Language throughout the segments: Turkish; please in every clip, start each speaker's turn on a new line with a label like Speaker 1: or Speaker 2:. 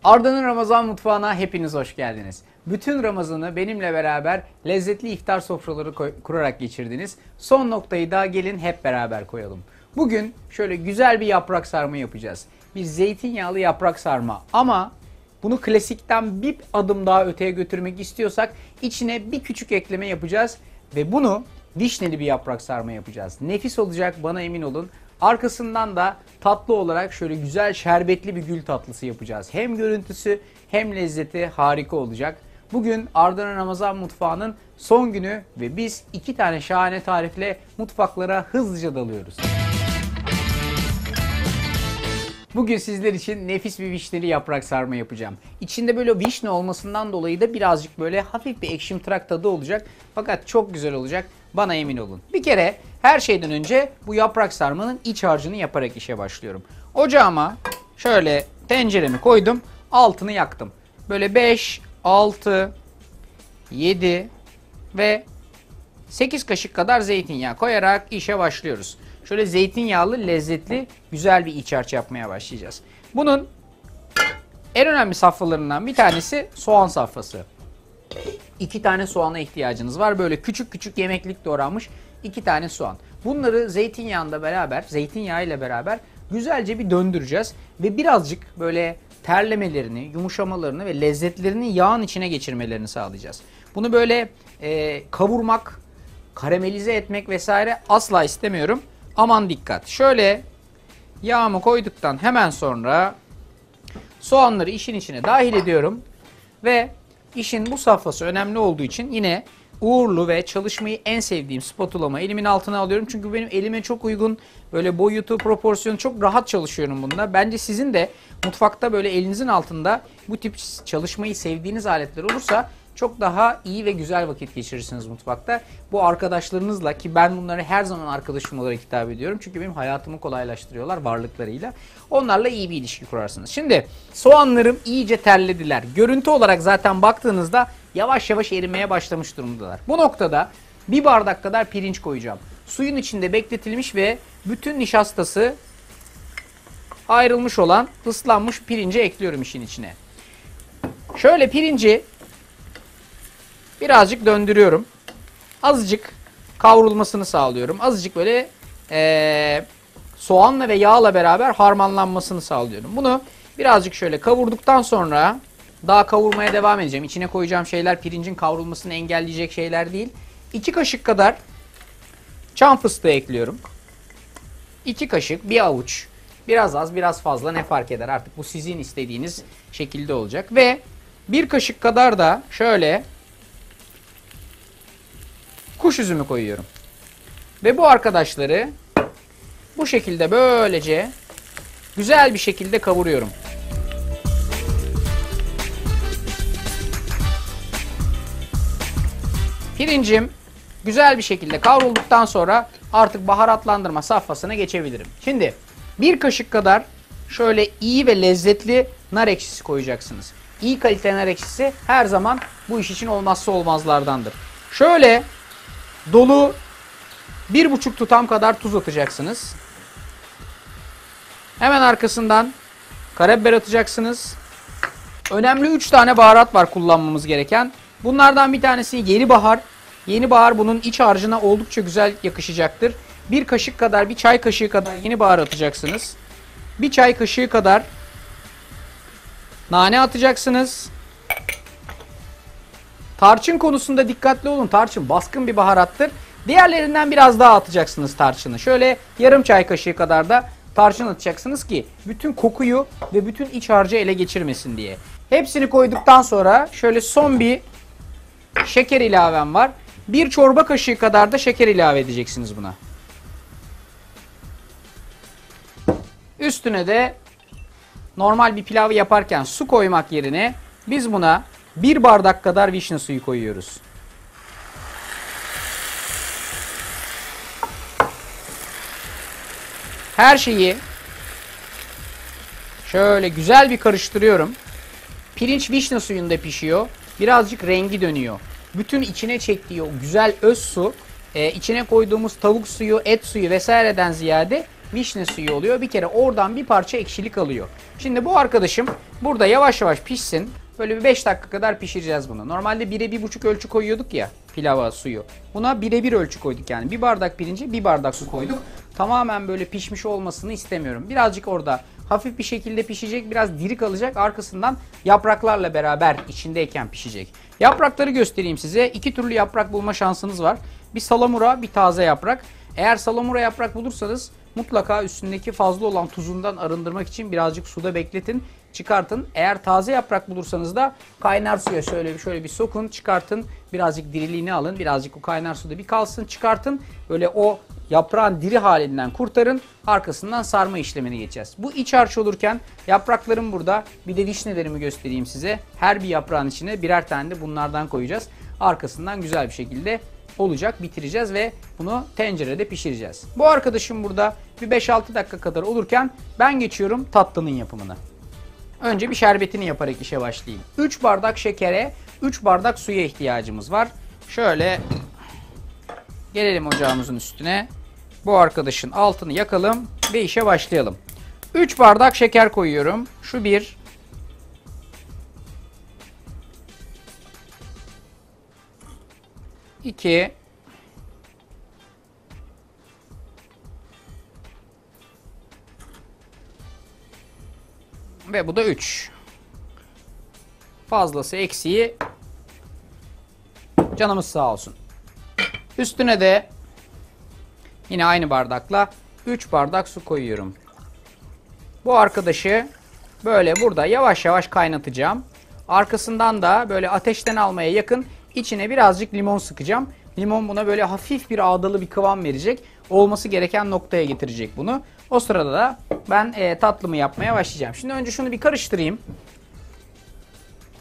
Speaker 1: Arda'nın Ramazan mutfağına hepiniz hoş geldiniz. Bütün Ramazan'ı benimle beraber lezzetli iftar sofraları kurarak geçirdiniz. Son noktayı da gelin hep beraber koyalım. Bugün şöyle güzel bir yaprak sarma yapacağız. Bir zeytinyağlı yaprak sarma ama bunu klasikten bir adım daha öteye götürmek istiyorsak içine bir küçük ekleme yapacağız. Ve bunu vişneli bir yaprak sarma yapacağız. Nefis olacak, bana emin olun. Arkasından da tatlı olarak şöyle güzel şerbetli bir gül tatlısı yapacağız. Hem görüntüsü hem lezzeti harika olacak. Bugün Arda'nın Ramazan mutfağının son günü ve biz 2 tane şahane tarifle mutfaklara hızlıca dalıyoruz. Bugün sizler için nefis bir vişneli yaprak sarma yapacağım. İçinde böyle vişne olmasından dolayı da birazcık böyle hafif bir ekşimtırak tadı olacak. Fakat çok güzel olacak, bana emin olun. Bir kere her şeyden önce bu yaprak sarmanın iç harcını yaparak işe başlıyorum. Ocağıma şöyle tenceremi koydum, altını yaktım. Böyle 5, 6, 7 ve 8 kaşık kadar zeytinyağı koyarak işe başlıyoruz. Şöyle zeytinyağlı, lezzetli, güzel bir iç harç yapmaya başlayacağız. Bunun en önemli safhalarından bir tanesi soğan safhası. 2 tane soğana ihtiyacınız var. Böyle küçük küçük yemeklik doğranmış 2 tane soğan. Bunları zeytinyağı ile beraber güzelce bir döndüreceğiz. Ve birazcık böyle terlemelerini, yumuşamalarını ve lezzetlerini yağın içine geçirmelerini sağlayacağız. Bunu böyle kavurmak, karamelize etmek vesaire asla istemiyorum. Aman dikkat. Şöyle yağımı koyduktan hemen sonra soğanları işin içine dahil ediyorum. Ve işin bu safhası önemli olduğu için yine uğurlu ve çalışmayı en sevdiğim spatulama elimin altına alıyorum. Çünkü benim elime çok uygun, böyle boyutu, proporsiyonu çok rahat çalışıyorum bunda. Bence sizin de mutfakta böyle elinizin altında bu tip çalışmayı sevdiğiniz aletler olursa çok daha iyi ve güzel vakit geçirirsiniz mutfakta. Bu arkadaşlarınızla, ki ben bunları her zaman arkadaşım olarak hitap ediyorum. Çünkü benim hayatımı kolaylaştırıyorlar varlıklarıyla. Onlarla iyi bir ilişki kurarsınız. Şimdi soğanlarım iyice terlediler. Görüntü olarak zaten baktığınızda yavaş yavaş erimeye başlamış durumdalar. Bu noktada bir bardak kadar pirinç koyacağım. Suyun içinde bekletilmiş ve bütün nişastası ayrılmış olan ıslanmış pirinci ekliyorum işin içine. Şöyle pirinci birazcık döndürüyorum. Azıcık kavrulmasını sağlıyorum. Azıcık böyle soğanla ve yağla beraber harmanlanmasını sağlıyorum. Bunu birazcık şöyle kavurduktan sonra daha kavurmaya devam edeceğim. İçine koyacağım şeyler pirincin kavrulmasını engelleyecek şeyler değil. 2 kaşık kadar çam fıstığı ekliyorum. 2 kaşık, bir avuç. Biraz az, biraz fazla ne fark eder? Artık bu sizin istediğiniz şekilde olacak. Ve 1 kaşık kadar da şöyle kuş üzümü koyuyorum. Ve bu arkadaşları bu şekilde böylece güzel bir şekilde kavuruyorum. Pirincim güzel bir şekilde kavrulduktan sonra artık baharatlandırma safhasına geçebilirim. Şimdi 1 kaşık kadar şöyle iyi ve lezzetli nar ekşisi koyacaksınız. İyi kalite nar ekşisi her zaman bu iş için olmazsa olmazlardandır. Şöyle dolu 1,5 tutam kadar tuz atacaksınız. Hemen arkasından karabiber atacaksınız. Önemli 3 tane baharat var kullanmamız gereken. Bunlardan bir tanesi yeni bahar. Yeni bahar bunun iç harcına oldukça güzel yakışacaktır. 1 kaşık kadar, 1 çay kaşığı kadar yeni bahar atacaksınız. 1 çay kaşığı kadar nane atacaksınız. Tarçın konusunda dikkatli olun. Tarçın baskın bir baharattır. Diğerlerinden biraz daha atacaksınız tarçını. Şöyle yarım çay kaşığı kadar da tarçın atacaksınız ki bütün kokuyu ve bütün iç harcı ele geçirmesin diye. Hepsini koyduktan sonra şöyle son bir şeker ilavem var. 1 çorba kaşığı kadar da şeker ilave edeceksiniz buna. Üstüne de normal bir pilavı yaparken su koymak yerine biz buna 1 bardak kadar vişne suyu koyuyoruz. Her şeyi şöyle güzel bir karıştırıyorum. Pirinç vişne suyunda pişiyor. Birazcık rengi dönüyor. Bütün içine çektiği o güzel öz su, içine koyduğumuz tavuk suyu, et suyu vesaireden ziyade vişne suyu oluyor. Bir kere oradan bir parça ekşilik alıyor. Şimdi bu arkadaşım burada yavaş yavaş pişsin. Böyle bir 5 dakika kadar pişireceğiz bunu. Normalde 1'e 1,5 ölçü koyuyorduk ya pilava suyu. Buna 1'e 1 ölçü koyduk yani. Bir bardak pirince bir bardak su koyduk. Tamamen böyle pişmiş olmasını istemiyorum. Birazcık orada hafif bir şekilde pişecek, biraz diri kalacak. Arkasından yapraklarla beraber içindeyken pişecek. Yaprakları göstereyim size. 2 türlü yaprak bulma şansınız var. Bir salamura, bir taze yaprak. Eğer salamura yaprak bulursanız mutlaka üstündeki fazla olan tuzundan arındırmak için birazcık suda bekletin, çıkartın. Eğer taze yaprak bulursanız da kaynar suya şöyle bir sokun, çıkartın. Birazcık diriliğini alın. Birazcık o kaynar suda bir kalsın, çıkartın. Böyle o yaprağın diri halinden kurtarın. Arkasından sarma işlemine geçeceğiz. Bu iç harç olurken yapraklarım burada. Bir de vişnelerimi göstereyim size. Her bir yaprağın içine birer tane de bunlardan koyacağız. Arkasından güzel bir şekilde olacak, bitireceğiz ve bunu tencerede pişireceğiz. Bu arkadaşım burada bir 5-6 dakika kadar olurken ben geçiyorum tatlının yapımına. Önce bir şerbetini yaparak işe başlayayım. 3 bardak şekere, 3 bardak suya ihtiyacımız var. Şöyle gelelim ocağımızın üstüne. Bu arkadaşın altını yakalım ve işe başlayalım. 3 bardak şeker koyuyorum. Şu 1. İki. Ve bu da 3. Fazlası eksiği canımız sağ olsun. Üstüne de yine aynı bardakla 3 bardak su koyuyorum. Bu arkadaşı böyle burada yavaş yavaş kaynatacağım. Arkasından da böyle ateşten almaya yakın içine birazcık limon sıkacağım. Limon buna böyle hafif bir ağdalı bir kıvam verecek. Olması gereken noktaya getirecek bunu. O sırada da ben tatlımı yapmaya başlayacağım. Şimdi önce şunu bir karıştırayım.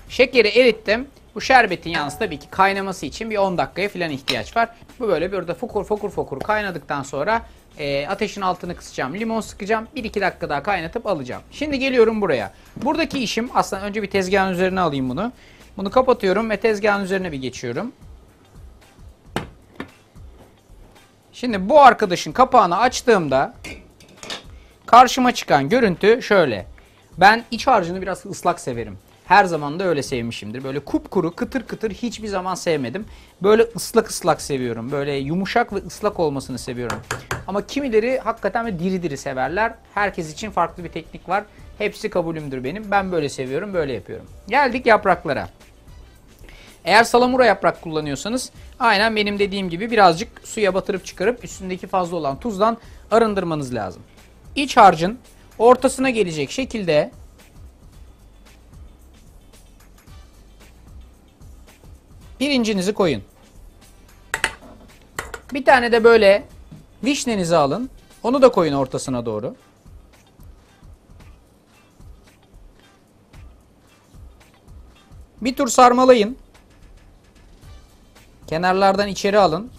Speaker 1: Şekeri erittim. Bu şerbetin yalnız tabii ki kaynaması için bir 10 dakikaya falan ihtiyaç var. Bu böyle burada fokur kaynadıktan sonra ateşin altını kısacağım. Limon sıkacağım. 1-2 dakika daha kaynatıp alacağım. Şimdi geliyorum buraya. Buradaki işim aslında önce bir tezgahın üzerine alayım bunu. Bunu kapatıyorum ve tezgahın üzerine bir geçiyorum. Şimdi bu arkadaşın kapağını açtığımda karşıma çıkan görüntü şöyle. Ben iç harcını biraz ıslak severim. Her zaman da öyle sevmişimdir. Böyle kupkuru, kıtır kıtır hiçbir zaman sevmedim. Böyle ıslak ıslak seviyorum. Böyle yumuşak ve ıslak olmasını seviyorum. Ama kimileri hakikaten de diri diri severler. Herkes için farklı bir teknik var. Hepsi kabulümdür benim. Ben böyle seviyorum, böyle yapıyorum. Geldik yapraklara. Eğer salamura yaprak kullanıyorsanız aynen benim dediğim gibi birazcık suya batırıp çıkarıp üstündeki fazla olan tuzdan arındırmanız lazım. İç harcın ortasına gelecek şekilde pirincinizi koyun. Bir tane de böyle vişnenizi alın. Onu da koyun ortasına doğru. Bir tur sarmalayın. Kenarlardan içeri alın.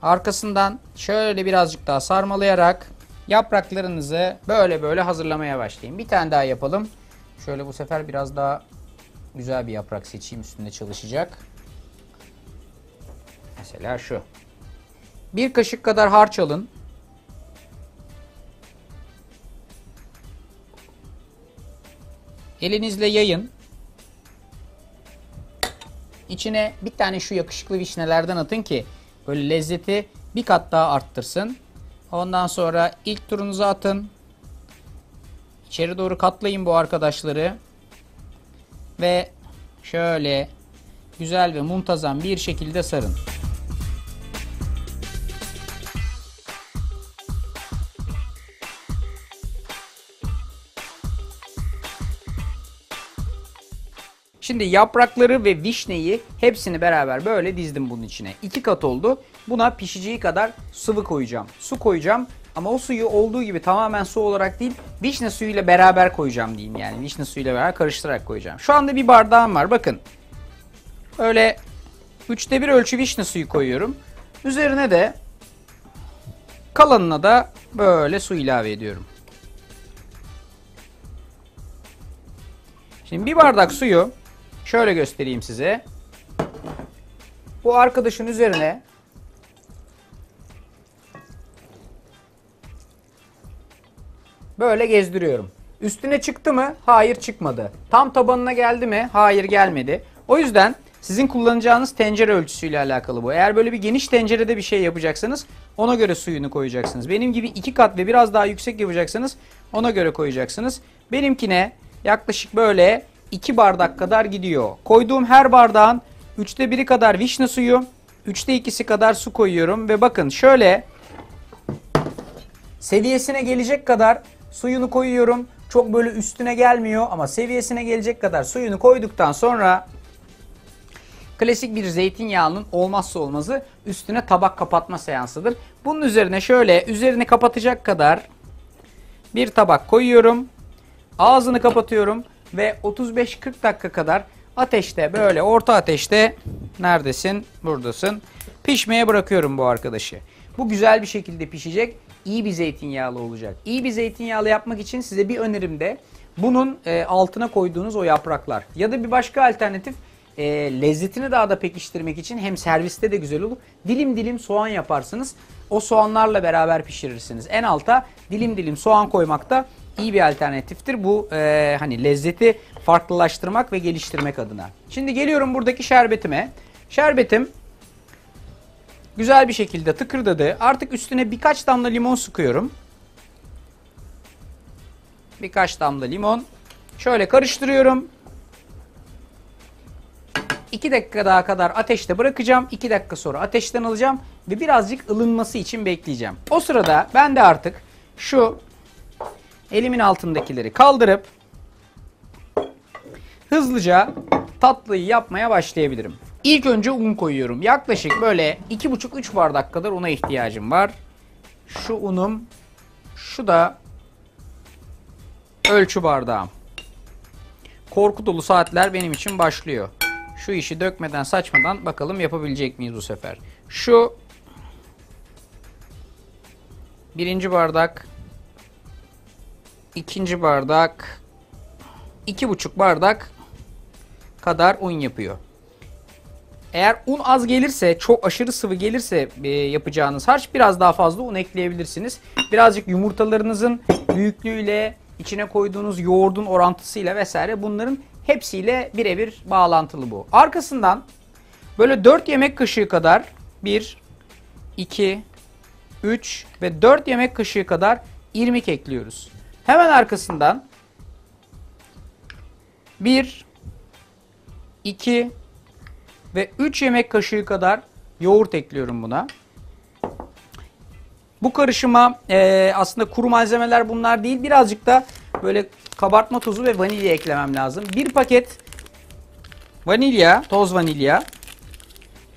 Speaker 1: Arkasından şöyle birazcık daha sarmalayarak yapraklarınızı böyle böyle hazırlamaya başlayın. Bir tane daha yapalım. Şöyle bu sefer biraz daha güzel bir yaprak seçeyim, üstünde çalışacak. Mesela şu. Bir kaşık kadar harç alın. Elinizle yayın. İçine bir tane şu yakışıklı vişnelerden atın ki böyle lezzeti bir kat daha arttırsın. Ondan sonra ilk turunuzu atın. İçeri doğru katlayın bu arkadaşları. Ve şöyle güzel ve muntazam bir şekilde sarın. Şimdi yaprakları ve vişneyi hepsini beraber böyle dizdim bunun içine. 2 kat oldu. Buna pişeceği kadar sıvı koyacağım. Su koyacağım ama o suyu olduğu gibi tamamen su olarak değil, vişne suyuyla beraber koyacağım diyeyim yani. Vişne suyuyla beraber karıştırarak koyacağım. Şu anda bir bardağım var bakın. Öyle 3'te 1 ölçü vişne suyu koyuyorum. Üzerine de kalanına da böyle su ilave ediyorum. Şimdi bir bardak suyu şöyle göstereyim size. Bu arkadaşın üzerine Böyle gezdiriyorum. Üstüne çıktı mı? Hayır, çıkmadı. Tam tabanına geldi mi? Hayır, gelmedi. O yüzden sizin kullanacağınız tencere ölçüsüyle alakalı bu. Eğer böyle bir geniş tencerede bir şey yapacaksanız ona göre suyunu koyacaksınız. Benim gibi 2 kat ve biraz daha yüksek yapacaksanız ona göre koyacaksınız. Benimkine yaklaşık böyle 2 bardak kadar gidiyor. Koyduğum her bardağın 3'te 1'i kadar vişne suyu, 3'te 2'si kadar su koyuyorum. Ve bakın şöyle seviyesine gelecek kadar suyunu koyuyorum. Çok böyle üstüne gelmiyor ama seviyesine gelecek kadar suyunu koyduktan sonra klasik bir zeytinyağının olmazsa olmazı üstüne tabak kapatma seansıdır. Bunun üzerine şöyle üzerini kapatacak kadar bir tabak koyuyorum. Ağzını kapatıyorum ve 35-40 dakika kadar ateşte, böyle orta ateşte, neredesin? Buradasın. Pişmeye bırakıyorum bu arkadaşı. Bu güzel bir şekilde pişecek. İyi bir zeytinyağlı olacak. İyi bir zeytinyağlı yapmak için size bir önerim de bunun altına koyduğunuz o yapraklar. Ya da bir başka alternatif, lezzetini daha da pekiştirmek için hem serviste de güzel olur. Dilim dilim soğan yaparsınız. O soğanlarla beraber pişirirsiniz. En alta dilim dilim soğan koymak da iyi bir alternatiftir. Bu hani lezzeti farklılaştırmak ve geliştirmek adına. Şimdi geliyorum buradaki şerbetime. Şerbetim güzel bir şekilde tıkırdadı. Artık üstüne birkaç damla limon sıkıyorum. Birkaç damla limon. Şöyle karıştırıyorum. 2 dakika daha kadar ateşte bırakacağım. 2 dakika sonra ateşten alacağım ve birazcık ılınması için bekleyeceğim. O sırada ben de artık şu elimin altındakileri kaldırıp hızlıca tatlıyı yapmaya başlayabilirim. İlk önce un koyuyorum. Yaklaşık böyle 2,5-3 bardak kadar una ihtiyacım var. Şu unum, şu da ölçü bardağım. Korku dolu saatler benim için başlıyor. Şu işi dökmeden, saçmadan bakalım yapabilecek miyiz bu sefer. Şu birinci bardak, ikinci bardak, 2,5 bardak kadar un yapıyor. Eğer un az gelirse, çok aşırı sıvı gelirse yapacağınız harç, biraz daha fazla un ekleyebilirsiniz. Birazcık yumurtalarınızın büyüklüğüyle, içine koyduğunuz yoğurdun orantısıyla vesaire, bunların hepsiyle birebir bağlantılı bu. Arkasından böyle 4 yemek kaşığı kadar 1, 2, 3 ve 4 yemek kaşığı kadar irmik ekliyoruz. Hemen arkasından 1, 2 ve 3 yemek kaşığı kadar yoğurt ekliyorum buna. Bu karışıma aslında kuru malzemeler bunlar değil. Birazcık da böyle kabartma tozu ve vanilya eklemem lazım. Bir paket vanilya, toz vanilya.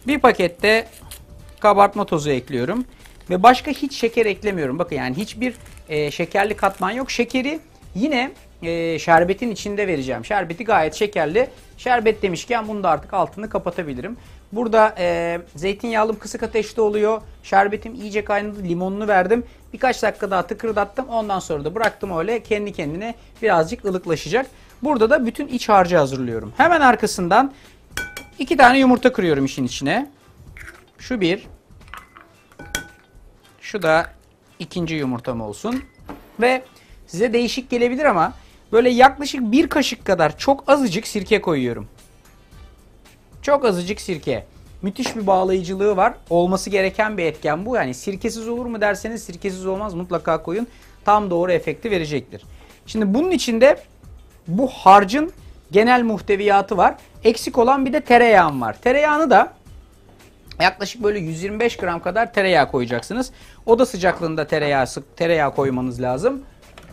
Speaker 1: Bir pakette kabartma tozu ekliyorum. Ve başka hiç şeker eklemiyorum. Bakın, yani hiçbir şekerli katman yok. Şekeri yine şerbetin içinde vereceğim. Şerbeti gayet şekerli. Şerbet demişken bunu da artık altını kapatabilirim. Burada zeytinyağlım kısık ateşte oluyor. Şerbetim iyice kaynadı. Limonunu verdim. Birkaç dakika daha tıkırdattım. Ondan sonra da bıraktım öyle. Kendi kendine birazcık ılıklaşacak. Burada da bütün iç harcı hazırlıyorum. Hemen arkasından 2 tane yumurta kırıyorum işin içine. Şu bir. Şu da ikinci yumurtam olsun. Ve size değişik gelebilir ama böyle yaklaşık 1 kaşık kadar çok azıcık sirke koyuyorum. Çok azıcık sirke. Müthiş bir bağlayıcılığı var. Olması gereken bir etken bu. Yani sirkesiz olur mu derseniz sirkesiz olmaz. Mutlaka koyun. Tam doğru efekti verecektir. Şimdi bunun içinde bu harcın genel muhteviyatı var. Eksik olan bir de tereyağım var. Tereyağını da yaklaşık böyle 125 gram kadar tereyağı koyacaksınız. Oda sıcaklığında tereyağı koymanız lazım.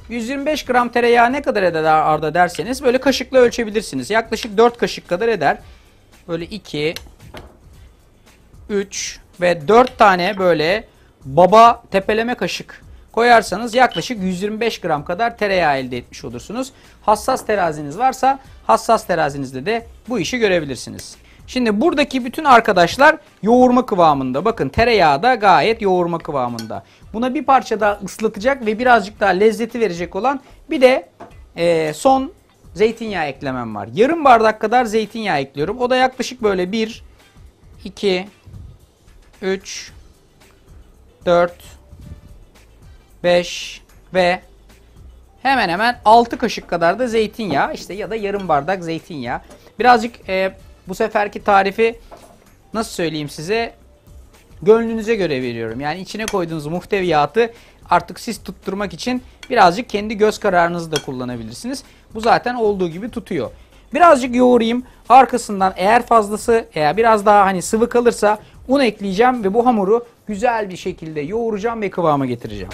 Speaker 1: 125 gram tereyağı ne kadar eder Arda derseniz böyle kaşıkla ölçebilirsiniz. Yaklaşık 4 kaşık kadar eder. Böyle 2, 3 ve 4 tane böyle baba tepeleme kaşık koyarsanız yaklaşık 125 gram kadar tereyağı elde etmiş olursunuz. Hassas teraziniz varsa hassas terazinizde de bu işi görebilirsiniz. Şimdi buradaki bütün arkadaşlar yoğurma kıvamında. Bakın, tereyağı da gayet yoğurma kıvamında. Buna bir parça daha ıslatacak ve birazcık daha lezzeti verecek olan bir de son zeytinyağı eklemem var. Yarım bardak kadar zeytinyağı ekliyorum. O da yaklaşık böyle 1, 2, 3, 4, 5 ve hemen hemen 6 kaşık kadar da zeytinyağı işte ya da yarım bardak zeytinyağı. Birazcık bu seferki tarifi nasıl söyleyeyim size, gönlünüze göre veriyorum. Yani içine koyduğunuz muhteviyatı artık siz tutturmak için birazcık kendi göz kararınızı da kullanabilirsiniz. Bu zaten olduğu gibi tutuyor. Birazcık yoğurayım. Arkasından eğer fazlası biraz daha hani sıvı kalırsa un ekleyeceğim ve bu hamuru güzel bir şekilde yoğuracağım ve kıvama getireceğim.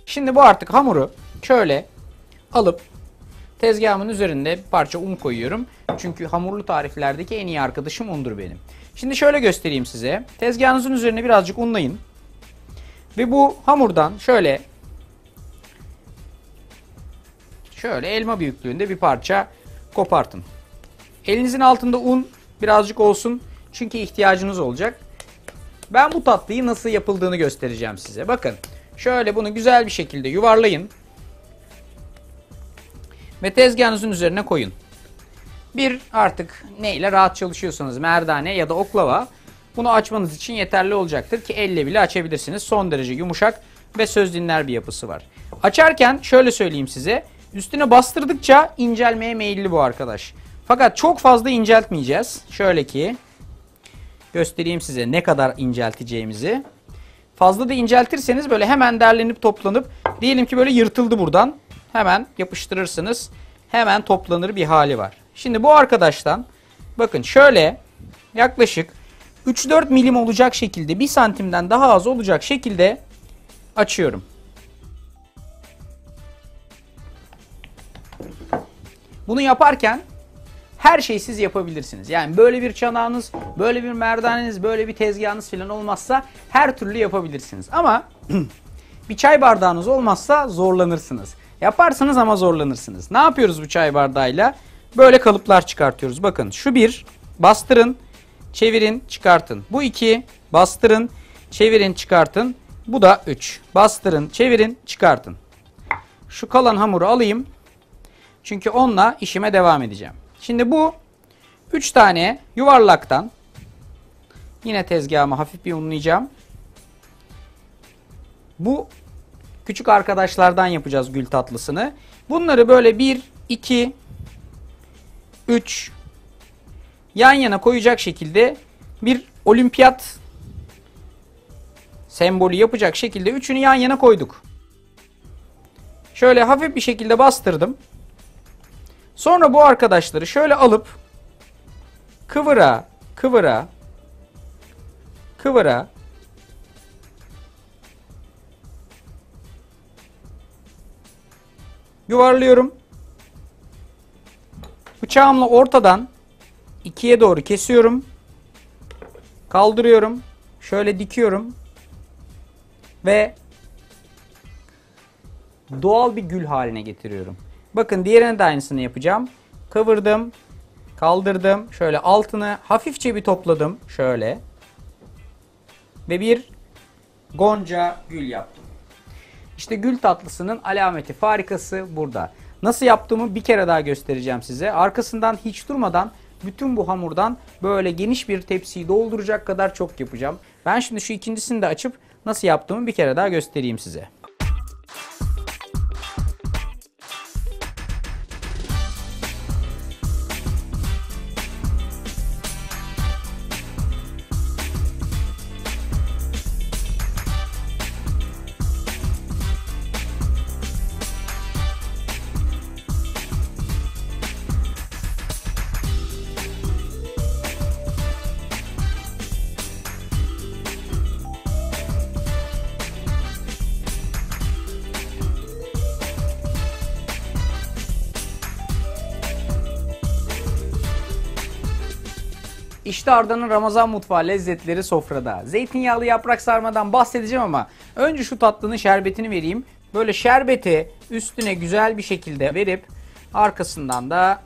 Speaker 1: Şimdi bu artık hamuru şöyle alıp tezgahımın üzerinde bir parça un koyuyorum. Çünkü hamurlu tariflerdeki en iyi arkadaşım undur benim. Şimdi şöyle göstereyim size. Tezgahınızın üzerine birazcık unlayın. Ve bu hamurdan şöyle elma büyüklüğünde bir parça kopartın. Elinizin altında un birazcık olsun. Çünkü ihtiyacınız olacak. Ben bu tatlıyı nasıl yapıldığını göstereceğim size. Bakın şöyle bunu güzel bir şekilde yuvarlayın. Ve tezgahınızın üzerine koyun. Bir artık neyle rahat çalışıyorsanız merdane ya da oklava bunu açmanız için yeterli olacaktır ki elle bile açabilirsiniz. Son derece yumuşak ve söz dinler bir yapısı var. Açarken şöyle söyleyeyim size, üstüne bastırdıkça incelmeye meyilli bu arkadaş. Fakat çok fazla inceltmeyeceğiz. Şöyle ki göstereyim size ne kadar incelteceğimizi. Fazla da inceltirseniz böyle hemen derlenip toplanıp diyelim ki böyle yırtıldı buradan. Hemen yapıştırırsınız. Hemen toplanır bir hali var. Şimdi bu arkadaştan bakın şöyle yaklaşık 3-4 milim olacak şekilde 1 santimden daha az olacak şekilde açıyorum. Bunu yaparken her şeyi siz yapabilirsiniz. Yani böyle bir çanağınız, böyle bir merdaneniz, böyle bir tezgahınız falan olmazsa her türlü yapabilirsiniz. Ama bir çay bardağınız olmazsa zorlanırsınız. Yaparsınız ama zorlanırsınız. Ne yapıyoruz bu çay bardağıyla? Böyle kalıplar çıkartıyoruz. Bakın şu bir, bastırın, çevirin, çıkartın. Bu 2, bastırın, çevirin, çıkartın. Bu da 3. Bastırın, çevirin, çıkartın. Şu kalan hamuru alayım. Çünkü onunla işime devam edeceğim. Şimdi bu 3 tane yuvarlaktan yine tezgahımı hafif bir unlayacağım. Bu küçük arkadaşlardan yapacağız gül tatlısını. Bunları böyle 1, 2, 3 yan yana koyacak şekilde bir olimpiyat sembolü yapacak şekilde üçünü yan yana koyduk. Şöyle hafif bir şekilde bastırdım. Sonra bu arkadaşları şöyle alıp kıvıra, kıvıra, kıvıra, yuvarlıyorum. Bıçağımla ortadan ikiye doğru kesiyorum. Kaldırıyorum. Şöyle dikiyorum. Ve doğal bir gül haline getiriyorum. Bakın diğerine de aynısını yapacağım. Kıvırdım. Kaldırdım. Şöyle altını hafifçe bir topladım. Şöyle. Ve bir gonca gül yaptım. İşte gül tatlısının alameti farikası burada. Nasıl yaptığımı bir kere daha göstereceğim size. Arkasından hiç durmadan bütün bu hamurdan böyle geniş bir tepsiyi dolduracak kadar çok yapacağım. Ben şimdi şu ikincisini de açıp nasıl yaptığımı bir kere daha göstereyim size. İşte Arda'nın Ramazan mutfağı lezzetleri sofrada. Zeytinyağlı yaprak sarmadan bahsedeceğim ama önce şu tatlının şerbetini vereyim. Böyle şerbeti üstüne güzel bir şekilde verip arkasından da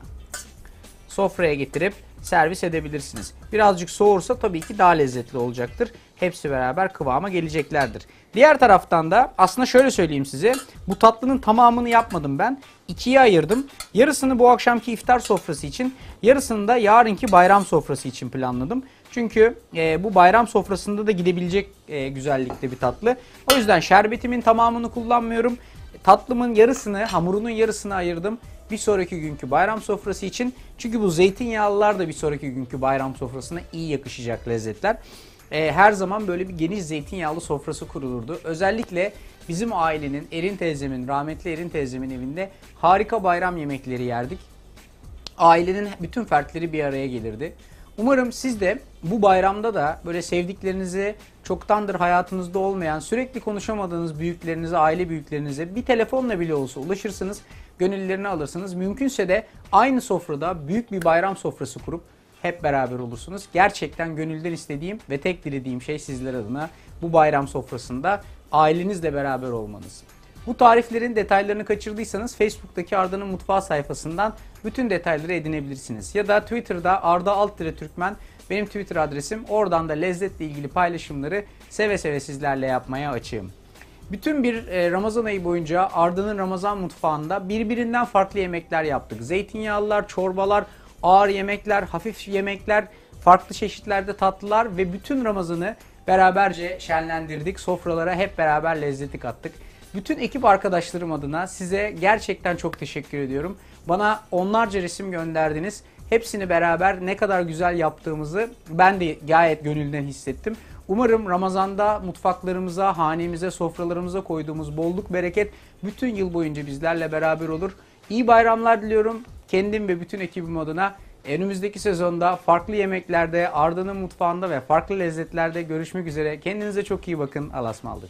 Speaker 1: sofraya getirip servis edebilirsiniz. Birazcık soğursa tabii ki daha lezzetli olacaktır. Hepsi beraber kıvama geleceklerdir. Diğer taraftan da aslında şöyle söyleyeyim size. Bu tatlının tamamını yapmadım ben. İkiye ayırdım. Yarısını bu akşamki iftar sofrası için, yarısını da yarınki bayram sofrası için planladım. Çünkü bu bayram sofrasında da gidebilecek güzellikte bir tatlı. O yüzden şerbetimin tamamını kullanmıyorum. Tatlımın yarısını, hamurunun yarısını ayırdım bir sonraki günkü bayram sofrası için. Çünkü bu zeytinyağlılar da bir sonraki günkü bayram sofrasına iyi yakışacak lezzetler. Her zaman böyle bir geniş zeytinyağlı sofrası kurulurdu. Özellikle bizim ailenin, Erin teyzemin, rahmetli Erin teyzemin evinde harika bayram yemekleri yerdik. Ailenin bütün fertleri bir araya gelirdi. Umarım siz de bu bayramda da böyle sevdiklerinizi, çoktandır hayatınızda olmayan, sürekli konuşamadığınız büyüklerinize, aile büyüklerinize bir telefonla bile olsa ulaşırsınız, gönüllerini alırsınız. Mümkünse de aynı sofrada büyük bir bayram sofrası kurup hep beraber olursunuz. Gerçekten gönülden istediğim ve tek dilediğim şey sizler adına bu bayram sofrasında ailenizle beraber olmanız. Bu tariflerin detaylarını kaçırdıysanız Facebook'taki Arda'nın Mutfağı sayfasından bütün detayları edinebilirsiniz. Ya da Twitter'da Arda_Türkmen benim Twitter adresim. Oradan da lezzetle ilgili paylaşımları seve seve sizlerle yapmaya açığım. Bütün bir Ramazan ayı boyunca Arda'nın Ramazan mutfağında birbirinden farklı yemekler yaptık. Zeytinyağlılar, çorbalar, ağır yemekler, hafif yemekler, farklı çeşitlerde tatlılar ve bütün Ramazan'ı beraberce şenlendirdik. Sofralara hep beraber lezzeti kattık. Bütün ekip arkadaşlarım adına size gerçekten çok teşekkür ediyorum. Bana onlarca resim gönderdiniz. Hepsini beraber ne kadar güzel yaptığımızı ben de gayet gönülden hissettim. Umarım Ramazan'da mutfaklarımıza, hanemize, sofralarımıza koyduğumuz bolluk, bereket bütün yıl boyunca bizlerle beraber olur. İyi bayramlar diliyorum kendim ve bütün ekibim adına. Önümüzdeki sezonda farklı yemeklerde, Arda'nın mutfağında ve farklı lezzetlerde görüşmek üzere. Kendinize çok iyi bakın. Allah'a ısmarladık.